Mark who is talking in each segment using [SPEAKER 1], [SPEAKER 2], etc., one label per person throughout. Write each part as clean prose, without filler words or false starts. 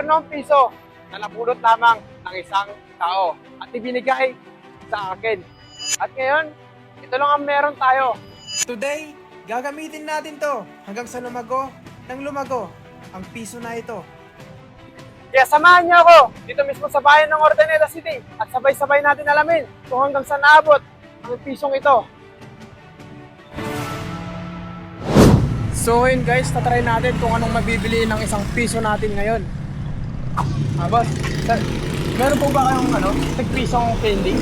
[SPEAKER 1] meternong piso na napulot lamang ng isang tao at ibinigay sa akin. At ngayon, ito lang ang meron tayo.
[SPEAKER 2] Today, gagamitin natin to hanggang sa lumago ng lumago ang piso na ito.
[SPEAKER 1] Kaya samahan niyo ako dito mismo sa bayan ng Ordaneta City at sabay-sabay natin alamin kung hanggang saan naabot ang pisong ito. So yun guys, tatry natin kung anong mabibili ng isang piso natin ngayon. Boss, meron po ba kayong tig-pisong candy?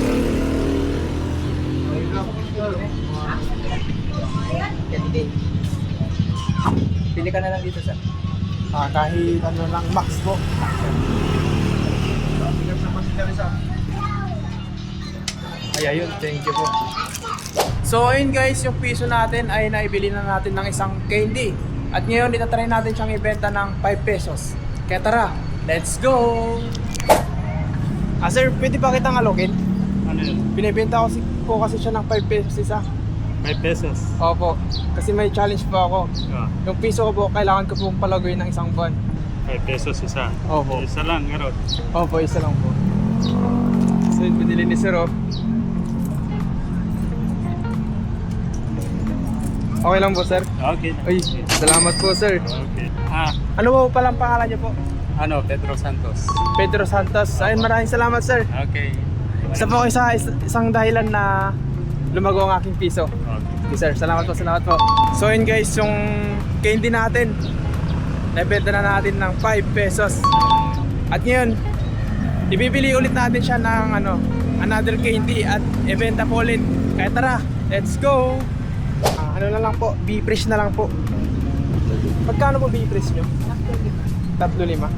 [SPEAKER 2] Pili ka na lang dito, sir.
[SPEAKER 1] Kahit lang, max po. Ay, ayun, thank you po. So ayun guys, yung piso natin ay naibili na natin ng isang candy. At ngayon, itatry natin siyang ibenta ng 5 pesos. Kaya tara, let's go! Sir, pwede ba kitang alokin?
[SPEAKER 3] Ano yun?
[SPEAKER 1] Binibenta ko kasi siya ng 5 pesos isa.
[SPEAKER 3] 5 pesos.
[SPEAKER 1] Opo, kasi may challenge po ako. Yung piso ko po, kailangan ko pong palagoy ng isang buwan.
[SPEAKER 3] 5 pesos isa.
[SPEAKER 1] Opo.
[SPEAKER 3] Isa lang, garot.
[SPEAKER 1] Opo, isa lang po. So yun, binili ni Sir, oh. Okay lang po, sir.
[SPEAKER 3] Okay.
[SPEAKER 1] Ay, salamat po, sir.
[SPEAKER 3] Okay.
[SPEAKER 1] Ano po palang pangalan niyo po?
[SPEAKER 3] Ano? Pedro Santos.
[SPEAKER 1] Pedro Santos. Ayun, maraming salamat, sir.
[SPEAKER 3] Okay.
[SPEAKER 1] Isa po isang dahilan na lumago ang aking piso.
[SPEAKER 3] Okay.
[SPEAKER 1] Okay, sir. Salamat po. So yun guys, yung candy natin, nabenta na natin ng 5 pesos. At ngayon, ibibili ulit natin siya ng another candy at ibenta po ulit. Kaya tara, let's go! Ano na lang po, B-fresh na lang po. Magkano po B-fresh nyo? 3.5.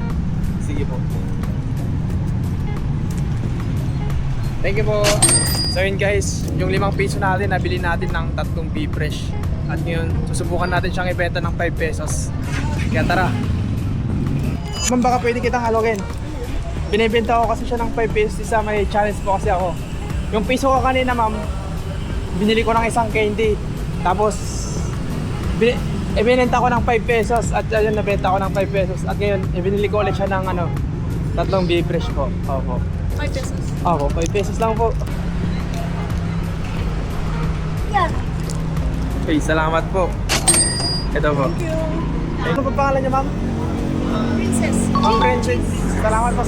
[SPEAKER 1] Sige po. Thank you po. So yun guys, yung 5 piso natin, nabili natin ng 3 B-fresh. At ngayon, susubukan natin siyang ibenta ng 5 pesos. Kaya tara. Ma'am, baka pwede kitang alokin. Binibenta ko kasi siya ng 5 pesos isa, may challenge po kasi ako. Yung piso ko kanina, ma'am, binili ko ng isang candy. Tapos, ibinenta ko ng 5 pesos at ayun, nabenta ko ng 5 pesos. At ngayon, ibinili ko ulit siya ng 3 B-fresh po. Opo.
[SPEAKER 4] 5 pesos.
[SPEAKER 1] Opo, 5 pesos lang po.
[SPEAKER 4] Yan.
[SPEAKER 1] Okay, salamat po. Ito po.
[SPEAKER 4] Thank you.
[SPEAKER 1] Ano pa pangalan niya, ma'am?
[SPEAKER 4] Princess.
[SPEAKER 1] Ma'am Princess. Salamat po.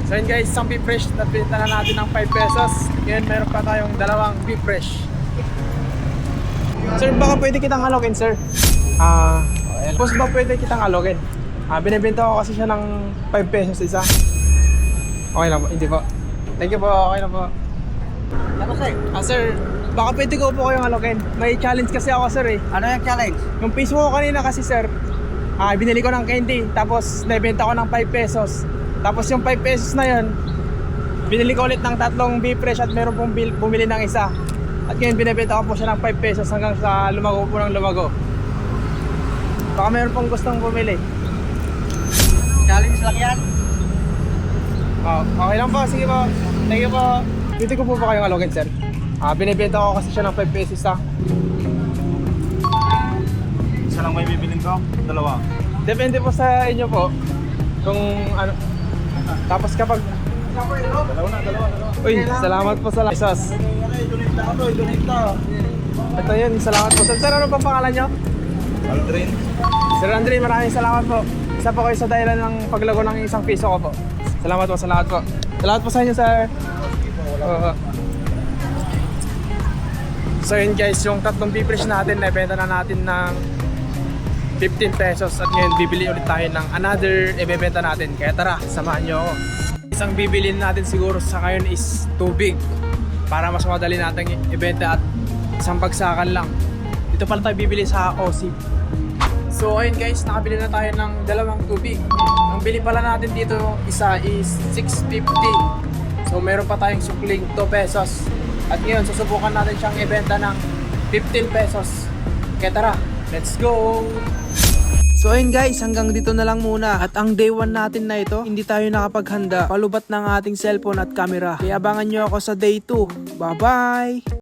[SPEAKER 1] So yun guys, isang beef fresh na pinita na natin ng 5 pesos. Ngayon meron pa tayong 2 beef fresh. Sir, baka pwede kitang alokin, sir? Boss, ba pwede kitang alokin? Binibenta ko kasi siya ng 5 pesos isa. Okay lang po, hindi po. Thank you po, okay lang po.
[SPEAKER 2] Ano, sir?
[SPEAKER 1] Sir, baka pwede ko po kayong alokin. May challenge kasi ako, sir, eh.
[SPEAKER 2] Ano yung challenge?
[SPEAKER 1] Yung piso ko kanina kasi, sir, binili ko ng candy, tapos naibenta ko ng 5 pesos. Tapos yung 5 pesos na yun, binili ko ulit ng 3 beef fresh at meron pong bumili ng isa. At ngayon binibenta ko po siya ng 5 pesos hanggang sa lumago po ng lumago. Baka meron pong gustong bumili.
[SPEAKER 2] Challenge lang yan.
[SPEAKER 1] Okay lang po, sige po. Thank you po. Pwede ko po ba kayong alogin, sir? Binibenta ko kasi siya ng 5 pesos isa.
[SPEAKER 3] Isa lang may bibilin ko? Dalawa.
[SPEAKER 1] Depende po sa inyo po. Kung ano. Tapos kapag...
[SPEAKER 3] Dalawa.
[SPEAKER 1] Uy, salamat po sa pesos. Ito yun, salamat po. Sir, ano pa pangalan nyo?
[SPEAKER 3] Aldrin.
[SPEAKER 1] Sir Andre, maraming salamat po. Isa po kayo sa dahilan ng paglago ng isang piso ko po. Salamat po. Salamat po sa inyo, sir. So yun guys, yung 3 beef fresh natin, naibenta na natin ng 15 pesos. At ngayon, bibili ulit tayo ng another ibebenta natin. Kaya tara, samahan nyo ako. Isang bibilin natin siguro sa ngayon is tubig. Para mas madali natin ibenta at isang bagsakan lang. Dito pala tayo bibili sa OC. So ayun guys, nakabili na tayo ng 2 tubig. Ang bili pala natin dito isa is 6.50. So meron pa tayong sukling 2 pesos. At ngayon susubukan natin siyang ibenta ng 15 pesos. Kaya tara, let's go! So ayun guys, hanggang dito na lang muna. At ang day 1 natin na ito, hindi tayo nakapaghanda. Palubat ng ating cellphone at camera. Kaya abangan nyo ako sa day 2. Bye bye!